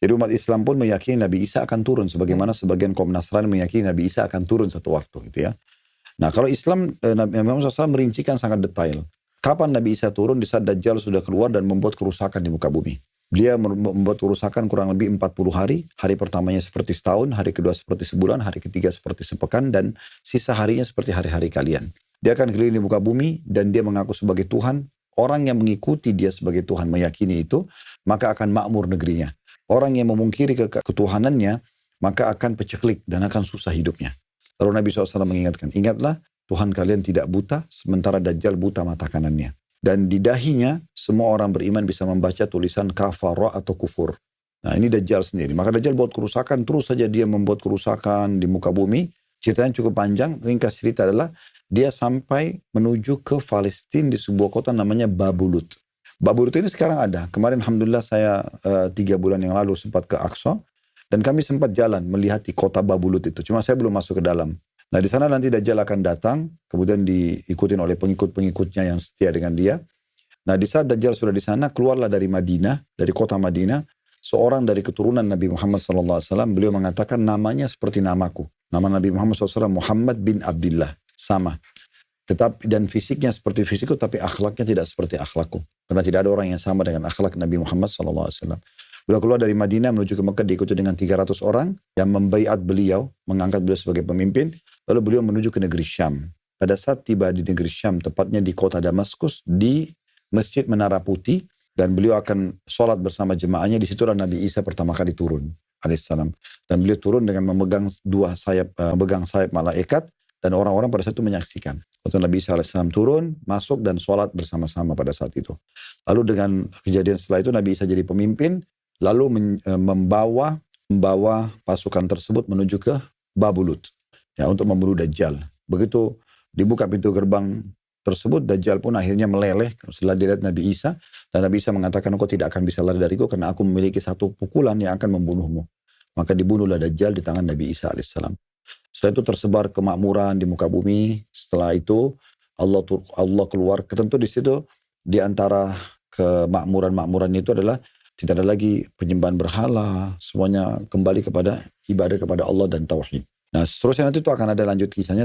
Jadi umat Islam pun meyakini Nabi Isa akan turun. Sebagaimana sebagian kaum Nasrani meyakini Nabi Isa akan turun satu waktu. Gitu ya. Nah kalau Islam, Nabi Muhammad SAW merincikan sangat detail. Kapan Nabi Isa turun? Di saat Dajjal sudah keluar dan membuat kerusakan di muka bumi. Dia membuat kerusakan kurang lebih 40 hari. Hari pertamanya seperti setahun, hari kedua seperti sebulan, hari ketiga seperti sepekan, dan sisa harinya seperti hari-hari kalian. Dia akan keliling di muka bumi dan dia mengaku sebagai Tuhan. Orang yang mengikuti dia sebagai Tuhan, meyakini itu, maka akan makmur negerinya. Orang yang memungkiri ketuhanannya, maka akan peceklik dan akan susah hidupnya. Lalu Nabi SAW mengingatkan, ingatlah Tuhan kalian tidak buta, sementara Dajjal buta mata kanannya. Dan di dahinya, semua orang beriman bisa membaca tulisan kafara atau kufur. Nah ini Dajjal sendiri. Maka Dajjal buat kerusakan, terus saja dia membuat kerusakan di muka bumi. Ceritanya cukup panjang, ringkas cerita adalah, dia sampai menuju ke Palestina di sebuah kota namanya Babulut. Babulut ini sekarang ada. Kemarin Alhamdulillah saya 3 bulan yang lalu sempat ke Aqsa. Dan kami sempat jalan melihat di kota Babulut itu. Cuma saya belum masuk ke dalam. Nah di sana nanti Dajjal akan datang, kemudian diikutin oleh pengikut-pengikutnya yang setia dengan dia. Nah di saat Dajjal sudah di sana, keluarlah dari Madinah, dari kota Madinah, seorang dari keturunan Nabi Muhammad SAW, beliau mengatakan namanya seperti namaku. Nama Nabi Muhammad SAW Muhammad bin Abdullah, sama. Dan fisiknya seperti fisikku, tapi akhlaknya tidak seperti akhlakku. Karena tidak ada orang yang sama dengan akhlak Nabi Muhammad SAW. Beliau keluar dari Madinah menuju ke Mekah diikuti dengan 300 orang yang membaiat beliau, mengangkat beliau sebagai pemimpin. Lalu beliau menuju ke negeri Syam. Pada saat tiba di negeri Syam, tepatnya di kota Damaskus, di Masjid Menara Putih, dan beliau akan sholat bersama jemaahnya. Di situlah Nabi Isa pertama kali turun, alaihissalam. Dan beliau turun dengan memegang sayap malaikat, dan orang-orang pada saat itu menyaksikan. Waktu Nabi Isa alaihissalam turun, masuk dan sholat bersama-sama pada saat itu. Lalu dengan kejadian setelah itu Nabi Isa jadi pemimpin, lalu membawa pasukan tersebut menuju ke Babulut, ya, untuk membunuh Dajjal. Begitu dibuka pintu gerbang tersebut, Dajjal pun akhirnya meleleh setelah dilihat Nabi Isa. Dan Nabi Isa mengatakan, engkau tidak akan bisa lari dariku karena aku memiliki satu pukulan yang akan membunuhmu. Maka dibunuhlah Dajjal di tangan Nabi Isa alaihissalam. Setelah itu tersebar kemakmuran di muka bumi. Setelah itu Allah keluar. Tentu di situ di antara kemakmuran itu adalah tidak ada lagi penyembahan berhala, semuanya kembali kepada ibadah kepada Allah dan tauhid. Nah seterusnya nanti itu akan ada lanjut kisahnya.